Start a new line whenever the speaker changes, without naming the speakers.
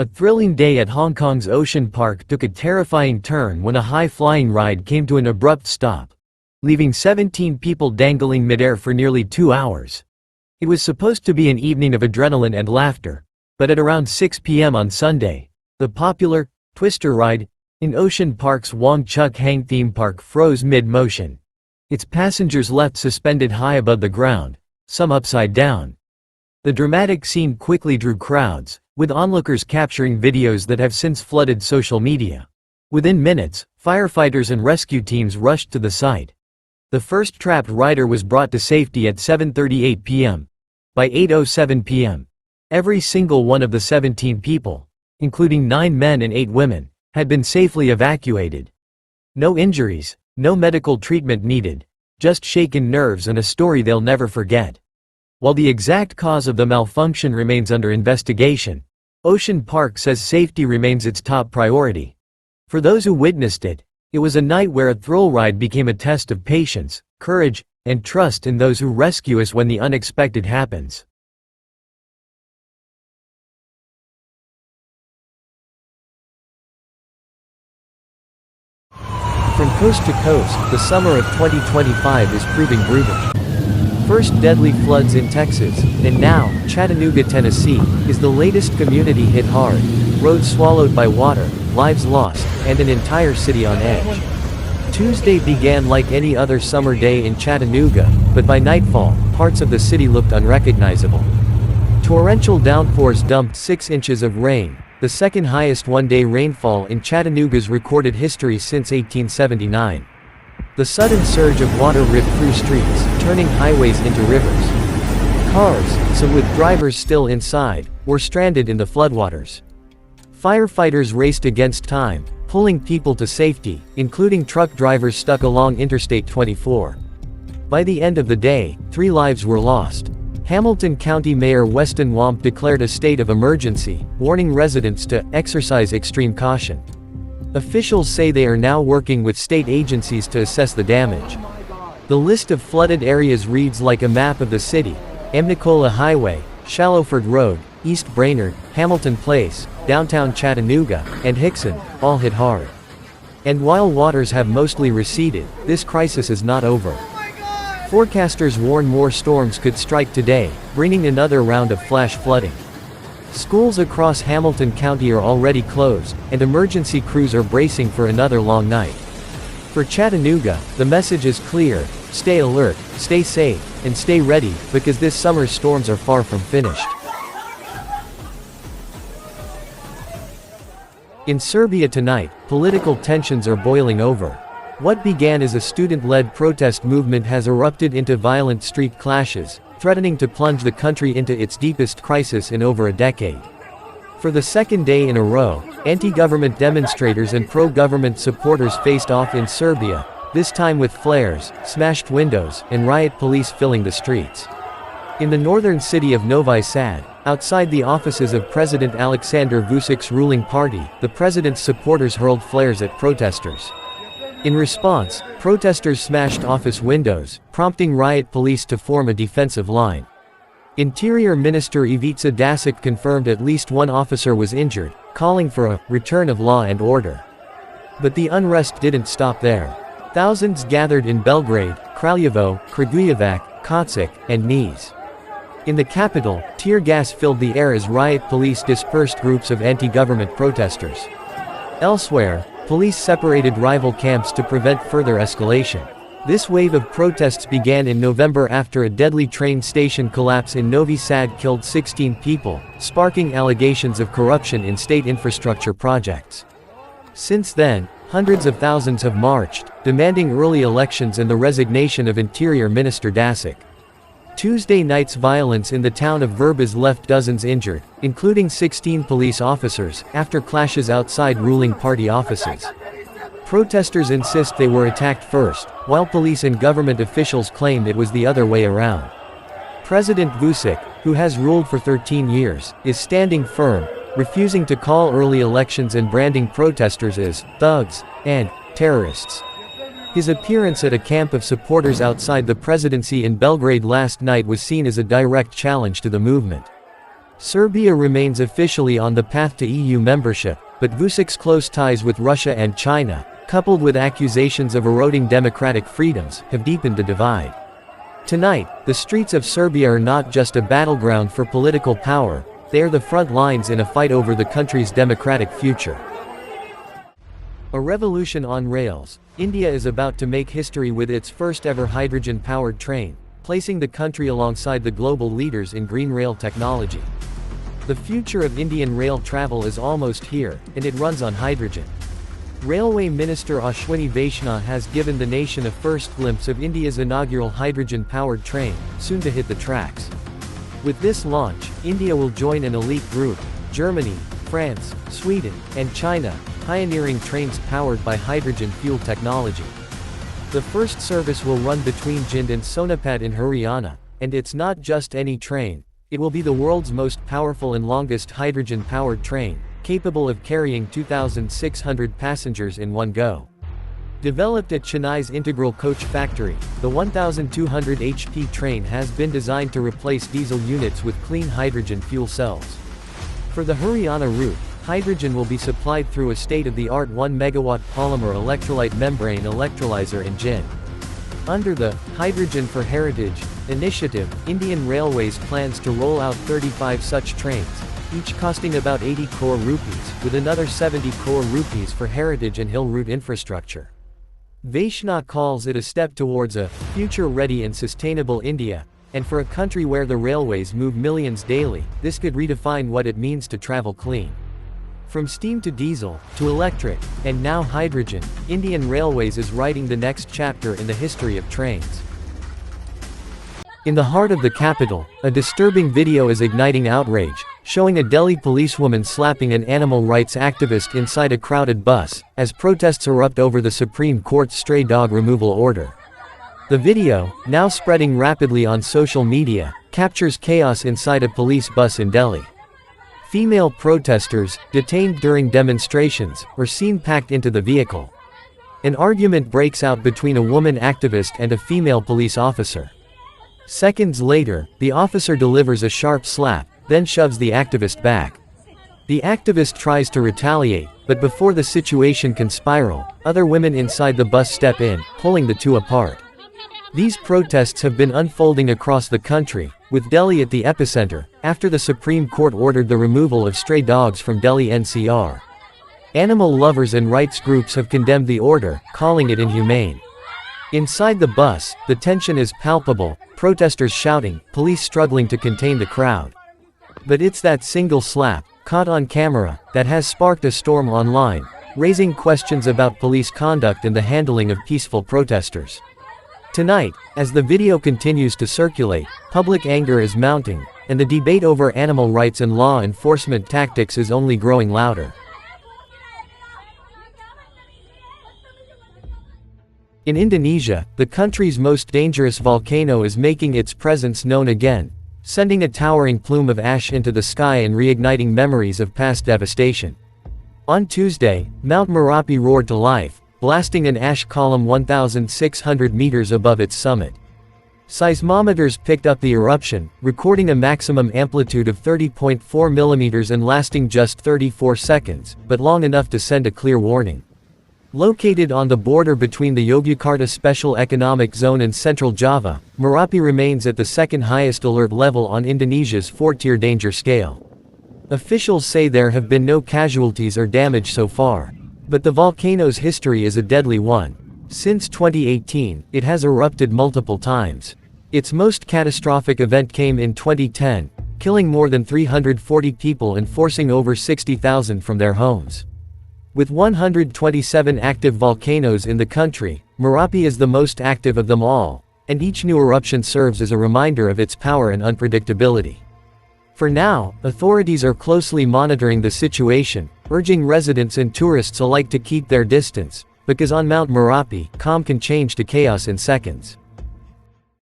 A thrilling day at Hong Kong's Ocean Park took a terrifying turn when a high-flying ride came to an abrupt stop, leaving 17 people dangling midair for nearly 2 hours. It was supposed to be an evening of adrenaline and laughter, but at around 6 p.m. on Sunday, the popular Twister ride in Ocean Park's Wong Chuk Hang theme park froze mid-motion. Its passengers left suspended high above the ground, some upside down. The dramatic scene quickly drew crowds, with onlookers capturing videos that have since flooded social media. Within minutes, firefighters and rescue teams rushed to the site. The first trapped rider was brought to safety at 7:38 p.m. By 8:07 p.m., every single one of the 17 people, including 9 men and 8 women, had been safely evacuated. No injuries, no medical treatment needed, just shaken nerves and a story they'll never forget. While the exact cause of the malfunction remains under investigation, Ocean Park says safety remains its top priority. For those who witnessed it, it was a night where a thrill ride became a test of patience, courage, and trust in those who rescue us when the unexpected happens. From coast to coast, the summer of 2025 is proving brutal. First deadly floods in Texas, and now, Chattanooga, Tennessee, is the latest community hit hard. Roads swallowed by water, lives lost, and an entire city on edge. Tuesday began like any other summer day in Chattanooga, but by nightfall, parts of the city looked unrecognizable. Torrential downpours dumped 6 inches of rain, the second highest one-day rainfall in Chattanooga's recorded history since 1879. The sudden surge of water ripped through streets, turning highways into rivers. Cars, some with drivers still inside, were stranded in the floodwaters. Firefighters raced against time, pulling people to safety, including truck drivers stuck along Interstate 24. By the end of the day, 3 lives were lost. Hamilton County Mayor Weston Wamp declared a state of emergency, warning residents to exercise extreme caution. Officials say they are now working with state agencies to assess the damage. The list of flooded areas reads like a map of the city: Amnicola Highway, Shallowford Road, East Brainerd, Hamilton Place, downtown Chattanooga, and Hickson, all hit hard. And while waters have mostly receded, this crisis is not over. Forecasters warn more storms could strike today, bringing another round of flash flooding. Schools across Hamilton County are already closed, and emergency crews are bracing for another long night. For Chattanooga, the message is clear: stay alert, stay safe, and stay ready, because this summer's storms are far from finished. In Serbia tonight, political tensions are boiling over. What began as a student-led protest movement has erupted into violent street clashes, threatening to plunge the country into its deepest crisis in over a decade. For the second day in a row, anti-government demonstrators and pro-government supporters faced off in Serbia, this time with flares, smashed windows, and riot police filling the streets. In the northern city of Novi Sad, outside the offices of President Aleksandar Vučic's ruling party, the president's supporters hurled flares at protesters. In response, protesters smashed office windows, prompting riot police to form a defensive line. Interior Minister Ivica Dačić confirmed at least 1 officer was injured, calling for a return of law and order. But the unrest didn't stop there. Thousands gathered in Belgrade, Kraljevo, Kragujevac, Kocic, and Niš. In the capital, tear gas filled the air as riot police dispersed groups of anti-government protesters. Elsewhere, police separated rival camps to prevent further escalation. This wave of protests began in November after a deadly train station collapse in Novi Sad killed 16 people, sparking allegations of corruption in state infrastructure projects. Since then, hundreds of thousands have marched, demanding early elections and the resignation of Interior Minister Dačić. Tuesday night's violence in the town of Vrbas left dozens injured, including 16 police officers, after clashes outside ruling party offices. Protesters insist they were attacked first, while police and government officials claimed it was the other way around. President Vučić, who has ruled for 13 years, is standing firm, refusing to call early elections and branding protesters as thugs and terrorists. His appearance at a camp of supporters outside the presidency in Belgrade last night was seen as a direct challenge to the movement. Serbia remains officially on the path to EU membership, but Vucic's close ties with Russia and China, coupled with accusations of eroding democratic freedoms, have deepened the divide. Tonight, the streets of Serbia are not just a battleground for political power, they are the front lines in a fight over the country's democratic future. A revolution on rails. India is about to make history with its first-ever hydrogen-powered train, placing the country alongside the global leaders in green rail technology. The future of Indian rail travel is almost here, and it runs on hydrogen. Railway Minister Ashwini Vaishnaw has given the nation a first glimpse of India's inaugural hydrogen-powered train, soon to hit the tracks. With this launch, India will join an elite group, Germany, France, Sweden, and China, pioneering trains powered by hydrogen fuel technology. The first service will run between Jind and Sonipat in Haryana, and it's not just any train, it will be the world's most powerful and longest hydrogen-powered train, capable of carrying 2,600 passengers in one go. Developed at Chennai's Integral Coach Factory, the 1,200 HP train has been designed to replace diesel units with clean hydrogen fuel cells. For the Haryana route, hydrogen will be supplied through a state-of-the-art 1 MW polymer electrolyte membrane electrolyzer in Jind. Under the Hydrogen for Heritage initiative, Indian Railways plans to roll out 35 such trains, each costing about 80 crore rupees, with another 70 crore rupees for heritage and hill route infrastructure. Vaishnaw calls it a step towards a future-ready and sustainable India, and for a country where the railways move millions daily, this could redefine what it means to travel clean. From steam to diesel, to electric, and now hydrogen, Indian Railways is writing the next chapter in the history of trains. In the heart of the capital, a disturbing video is igniting outrage, showing a Delhi policewoman slapping an animal rights activist inside a crowded bus, as protests erupt over the Supreme Court's stray dog removal order. The video, now spreading rapidly on social media, captures chaos inside a police bus in Delhi. Female protesters, detained during demonstrations, were seen packed into the vehicle. An argument breaks out between a woman activist and a female police officer. Seconds later, the officer delivers a sharp slap, then shoves the activist back. The activist tries to retaliate, but before the situation can spiral, other women inside the bus step in, pulling the two apart. These protests have been unfolding across the country, with Delhi at the epicenter, after the Supreme Court ordered the removal of stray dogs from Delhi NCR. Animal lovers and rights groups have condemned the order, calling it inhumane. Inside the bus, the tension is palpable, protesters shouting, police struggling to contain the crowd. But it's that single slap, caught on camera, that has sparked a storm online, raising questions about police conduct and the handling of peaceful protesters. Tonight, as the video continues to circulate, public anger is mounting, and the debate over animal rights and law enforcement tactics is only growing louder. In Indonesia, the country's most dangerous volcano is making its presence known again, sending a towering plume of ash into the sky and reigniting memories of past devastation. On Tuesday, Mount Merapi roared to life, blasting an ash column 1,600 meters above its summit. Seismometers picked up the eruption, recording a maximum amplitude of 30.4 millimeters and lasting just 34 seconds, but long enough to send a clear warning. Located on the border between the Yogyakarta Special Economic Zone and Central Java, Merapi remains at the second highest alert level on Indonesia's 4-tier danger scale. Officials say there have been no casualties or damage so far. But the volcano's history is a deadly one. Since 2018, it has erupted multiple times. Its most catastrophic event came in 2010, killing more than 340 people and forcing over 60,000 from their homes. With 127 active volcanoes in the country, Merapi is the most active of them all, and each new eruption serves as a reminder of its power and unpredictability. For now, authorities are closely monitoring the situation, urging residents and tourists alike to keep their distance, because on Mount Merapi, calm can change to chaos in seconds.